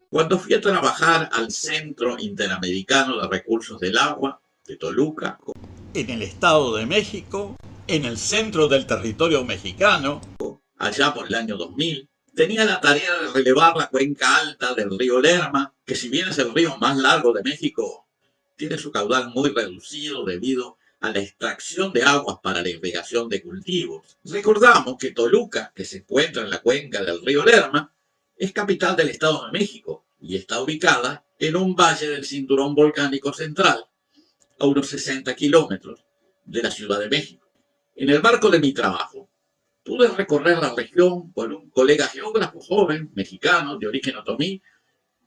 Cuando fui a trabajar al Centro Interamericano de Recursos del Agua de Toluca, en el Estado de México, en el centro del territorio mexicano, allá por el año 2000, tenía la tarea de relevar la cuenca alta del río Lerma, que si bien es el río más largo de México, tiene su caudal muy reducido debido a la extracción de aguas para la irrigación de cultivos. Recordamos que Toluca, que se encuentra en la cuenca del río Lerma, es capital del Estado de México y está ubicada en un valle del cinturón volcánico central, a unos 60 kilómetros de la Ciudad de México. En el marco de mi trabajo, pude recorrer la región con un colega geógrafo joven, mexicano, de origen otomí,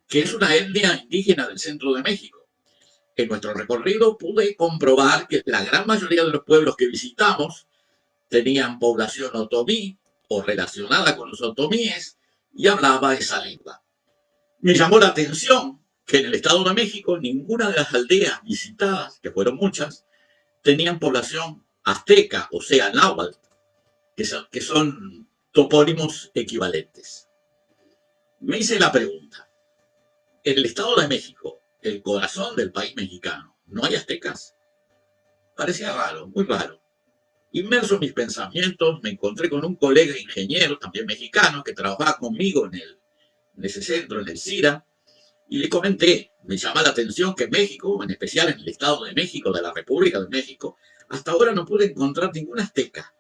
que es una etnia indígena del centro de México. En nuestro recorrido pude comprobar que la gran mayoría de los pueblos que visitamos tenían población otomí o relacionada con los otomíes y hablaba esa lengua. Me llamó la atención que en el Estado de México ninguna de las aldeas visitadas, que fueron muchas, tenían población azteca, o sea, náhuatl, que son topónimos equivalentes. Me hice la pregunta, ¿en el Estado de México, el corazón del país mexicano, no hay aztecas? Parecía raro, muy raro. Inmerso en mis pensamientos, me encontré con un colega ingeniero, también mexicano, que trabajaba conmigo en ese centro, en el CIRA, y le comenté, me llama la atención que en México, en especial en el Estado de México, de la República de México, hasta ahora no pude encontrar ninguna azteca.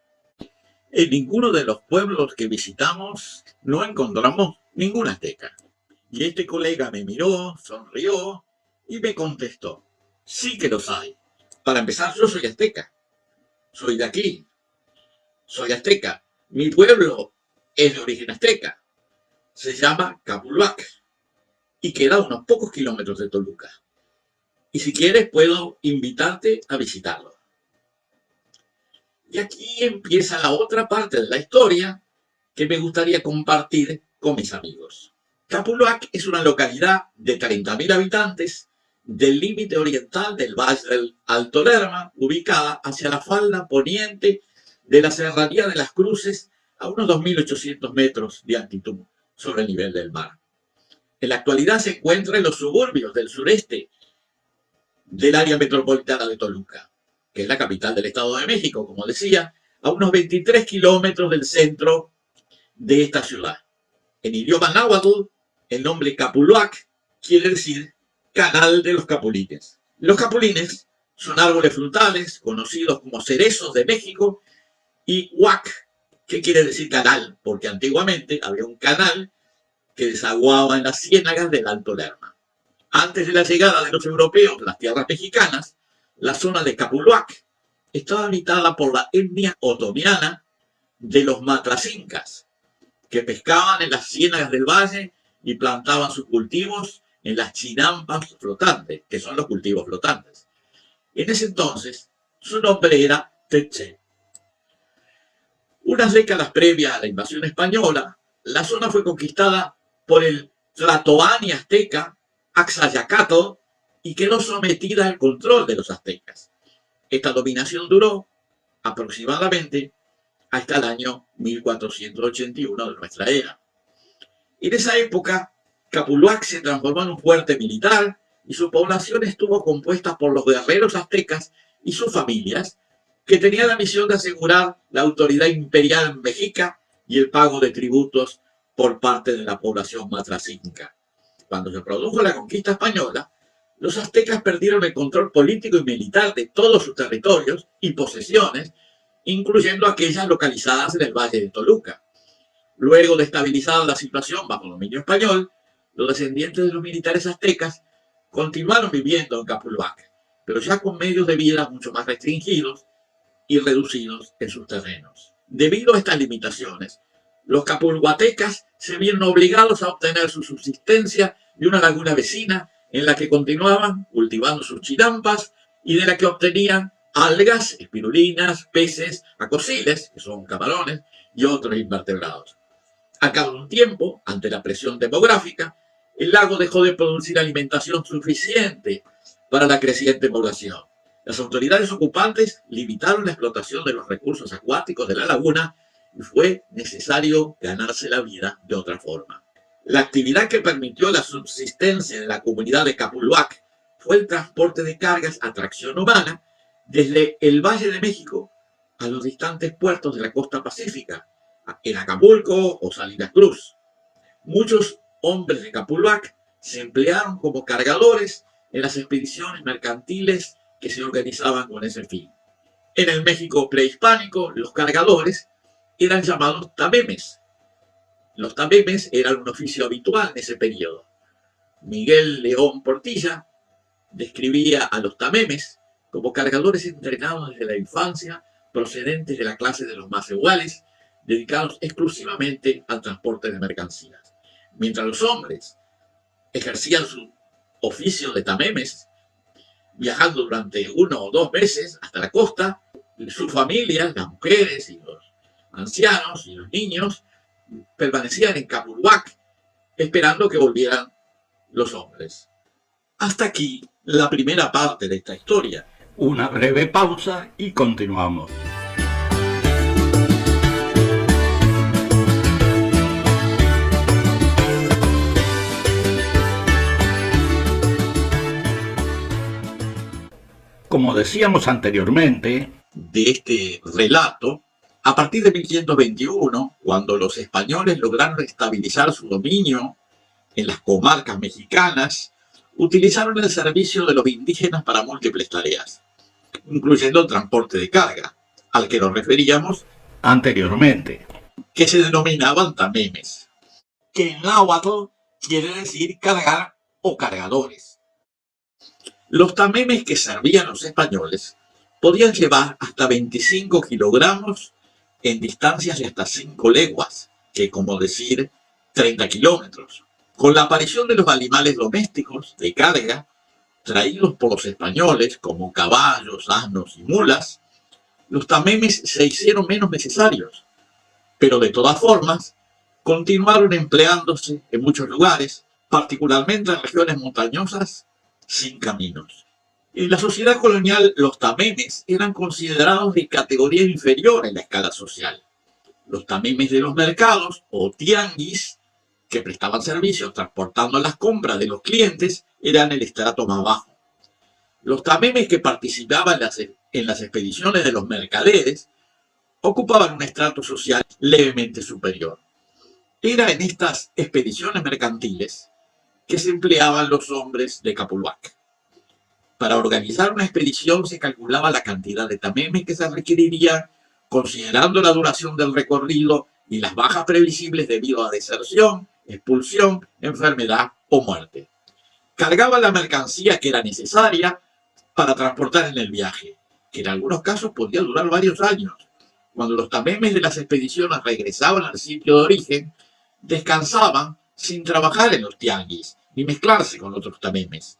En ninguno de los pueblos que visitamos no encontramos ninguna azteca. Y este colega me miró, sonrió y me contestó, sí que los hay. Para empezar, yo soy azteca. Soy de aquí. Soy azteca. Mi pueblo es de origen azteca. Se llama Capulhuac y queda a unos pocos kilómetros de Toluca. Y si quieres puedo invitarte a visitarlo. Y aquí empieza la otra parte de la historia que me gustaría compartir con mis amigos. Capulhuac es una localidad de 30.000 habitantes del límite oriental del Valle del Alto Lerma, ubicada hacia la falda poniente de la Serranía de las Cruces a unos 2.800 metros de altitud sobre el nivel del mar. En la actualidad se encuentra en los suburbios del sureste del área metropolitana de Toluca, que es la capital del Estado de México, como decía, a unos 23 kilómetros del centro de esta ciudad. En idioma náhuatl, el nombre Capulhuac quiere decir canal de los capulines. Los capulines son árboles frutales conocidos como cerezos de México y huac, que quiere decir canal, porque antiguamente había un canal que desaguaba en las ciénagas del Alto Lerma. Antes de la llegada de los europeos a las tierras mexicanas, la zona de Capulhuac estaba habitada por la etnia otomiana de los matracincas, que pescaban en las ciénagas del valle y plantaban sus cultivos en las chinampas flotantes, que son los cultivos flotantes. En ese entonces, su nombre era Teche. Unas décadas previas a la invasión española, la zona fue conquistada por el tlatoani azteca Axayacatl y quedó sometida al control de los aztecas. Esta dominación duró aproximadamente hasta el año 1481 de nuestra era. En esa época, Capulhuac se transformó en un fuerte militar y su población estuvo compuesta por los guerreros aztecas y sus familias, que tenían la misión de asegurar la autoridad imperial mexica y el pago de tributos por parte de la población matracinca. Cuando se produjo la conquista española, los aztecas perdieron el control político y militar de todos sus territorios y posesiones, incluyendo aquellas localizadas en el Valle de Toluca. Luego de estabilizada la situación bajo dominio español, los descendientes de los militares aztecas continuaron viviendo en Capulhuac, pero ya con medios de vida mucho más restringidos y reducidos en sus terrenos. Debido a estas limitaciones, los capulhuatecas se vieron obligados a obtener su subsistencia de una laguna vecina en la que continuaban cultivando sus chinampas y de la que obtenían algas, espirulinas, peces, acosiles, que son camarones, y otros invertebrados. Al cabo de un tiempo, ante la presión demográfica, el lago dejó de producir alimentación suficiente para la creciente población. Las autoridades ocupantes limitaron la explotación de los recursos acuáticos de la laguna y fue necesario ganarse la vida de otra forma. La actividad que permitió la subsistencia en la comunidad de Capulhuac fue el transporte de cargas a tracción humana desde el Valle de México a los distantes puertos de la costa pacífica, en Acapulco o Salinas Cruz. Muchos hombres de Capulhuac se emplearon como cargadores en las expediciones mercantiles que se organizaban con ese fin. En el México prehispánico, los cargadores eran llamados tamemes. Los tamemes eran un oficio habitual en ese periodo. Miguel León Portilla describía a los tamemes como cargadores entrenados desde la infancia, procedentes de la clase de los macehuales, dedicados exclusivamente al transporte de mercancías. Mientras los hombres ejercían su oficio de tamemes, viajando durante 1 o 2 meses hasta la costa, sus familias, las mujeres y los ancianos y los niños, permanecían en Capulhuac esperando que volvieran los hombres. Hasta aquí la primera parte de esta historia. Una breve pausa y continuamos. Como decíamos anteriormente, de este relato, a partir de 1521, cuando los españoles lograron estabilizar su dominio en las comarcas mexicanas, utilizaron el servicio de los indígenas para múltiples tareas, incluyendo el transporte de carga, al que nos referíamos anteriormente, que se denominaban tamemes, que en náhuatl quiere decir cargar o cargadores. Los tamemes que servían los españoles podían llevar hasta 25 kilogramos en distancias de hasta 5 leguas, que como decir 30 kilómetros. Con la aparición de los animales domésticos de carga, traídos por los españoles como caballos, asnos y mulas, los tamemes se hicieron menos necesarios, pero de todas formas continuaron empleándose en muchos lugares, particularmente en regiones montañosas sin caminos. En la sociedad colonial, los tamemes eran considerados de categoría inferior en la escala social. Los tamemes de los mercados o tianguis, que prestaban servicios transportando las compras de los clientes, eran el estrato más bajo. Los tamemes que participaban en las expediciones de los mercaderes ocupaban un estrato social levemente superior. Era en estas expediciones mercantiles que se empleaban los hombres de Capulhuac. Para organizar una expedición se calculaba la cantidad de tamemes que se requeriría, considerando la duración del recorrido y las bajas previsibles debido a deserción, expulsión, enfermedad o muerte. Cargaban la mercancía que era necesaria para transportar en el viaje, que en algunos casos podía durar varios años. Cuando los tamemes de las expediciones regresaban al sitio de origen, descansaban sin trabajar en los tianguis ni mezclarse con otros tamemes.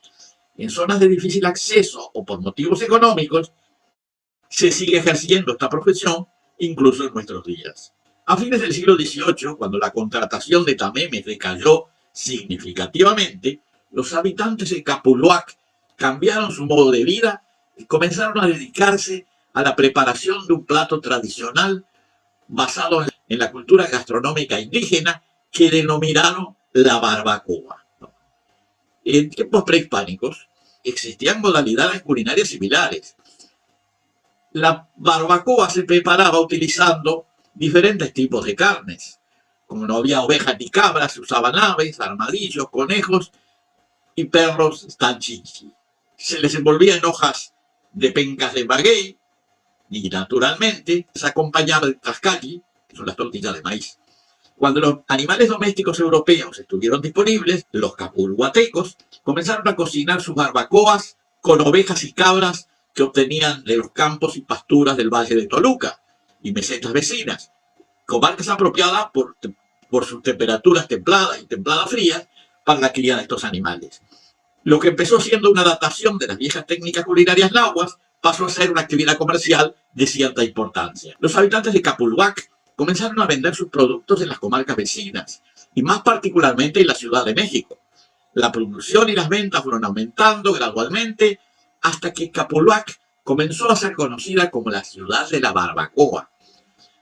En zonas de difícil acceso o por motivos económicos, se sigue ejerciendo esta profesión incluso en nuestros días. A fines del siglo XVIII, cuando la contratación de tamemes decayó significativamente, los habitantes de Capulhuac cambiaron su modo de vida y comenzaron a dedicarse a la preparación de un plato tradicional basado en la cultura gastronómica indígena que denominaron la barbacoa. En tiempos prehispánicos existían modalidades culinarias similares. La barbacoa se preparaba utilizando diferentes tipos de carnes. Como no había ovejas ni cabras, se usaban aves, armadillos, conejos y perros tanchichi. Se les envolvía en hojas de pencas de maguey y naturalmente se acompañaba de tascalli, que son las tortillas de maíz. Cuando los animales domésticos europeos estuvieron disponibles, los capulhuatecos comenzaron a cocinar sus barbacoas con ovejas y cabras que obtenían de los campos y pasturas del Valle de Toluca y mesetas vecinas, comarcas apropiadas por sus temperaturas templadas y templadas frías para la cría de estos animales. Lo que empezó siendo una adaptación de las viejas técnicas culinarias nahuas pasó a ser una actividad comercial de cierta importancia. Los habitantes de Capuluac comenzaron a vender sus productos en las comarcas vecinas, y más particularmente en la Ciudad de México. La producción y las ventas fueron aumentando gradualmente hasta que Capuluac comenzó a ser conocida como la ciudad de la barbacoa.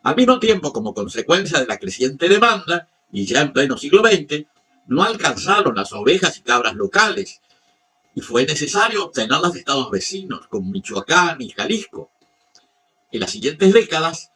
Al mismo tiempo, como consecuencia de la creciente demanda, y ya en pleno siglo XX, no alcanzaron las ovejas y cabras locales, y fue necesario obtenerlas de estados vecinos, como Michoacán y Jalisco. En las siguientes décadas,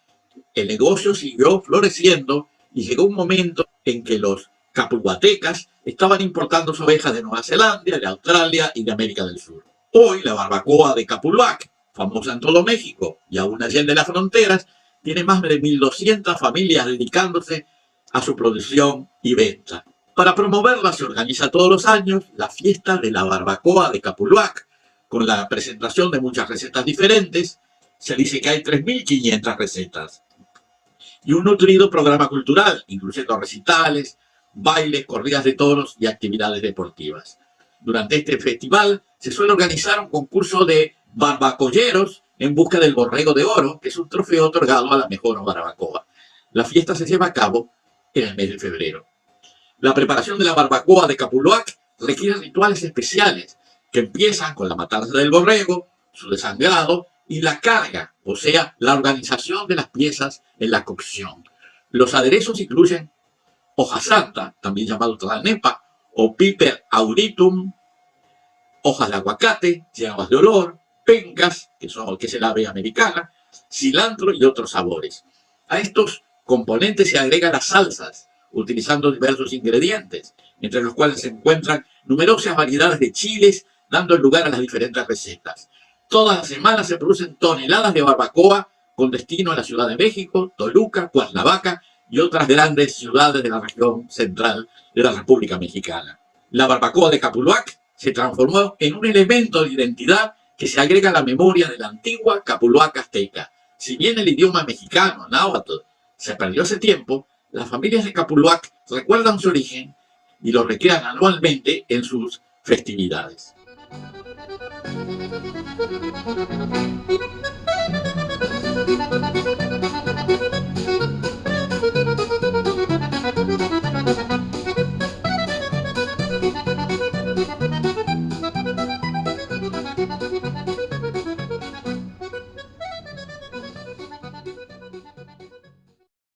el negocio siguió floreciendo y llegó un momento en que los capulhuatecas estaban importando ovejas de Nueva Zelanda, de Australia y de América del Sur. Hoy, la barbacoa de Capuluac, famosa en todo México y aún allende las fronteras, tiene más de 1.200 familias dedicándose a su producción y venta. Para promoverla se organiza todos los años la fiesta de la barbacoa de Capuluac, con la presentación de muchas recetas diferentes. Se dice que hay 3.500 recetas. Y un nutrido programa cultural, incluyendo recitales, bailes, corridas de toros y actividades deportivas. Durante este festival se suele organizar un concurso de barbacolleros en busca del borrego de oro, que es un trofeo otorgado a la mejor barbacoa. La fiesta se lleva a cabo en el mes de febrero. La preparación de la barbacoa de Capuluac requiere rituales especiales que empiezan con la matanza del borrego, su desangrado y la carga, o sea, la organización de las piezas en la cocción. Los aderezos incluyen hoja santa, también llamado tlalnepa, o piper auritum, hojas de aguacate, hierbas de olor, pencas, que es el ave americana, cilantro y otros sabores. A estos componentes se agregan las salsas, utilizando diversos ingredientes, entre los cuales se encuentran numerosas variedades de chiles, dando lugar a las diferentes recetas. Todas las semanas se producen toneladas de barbacoa con destino a la Ciudad de México, Toluca, Cuernavaca y otras grandes ciudades de la región central de la República Mexicana. La barbacoa de Capuluac se transformó en un elemento de identidad que se agrega a la memoria de la antigua Capuluac azteca. Si bien el idioma mexicano, náhuatl, se perdió hace tiempo, las familias de Capuluac recuerdan su origen y lo recrean anualmente en sus festividades.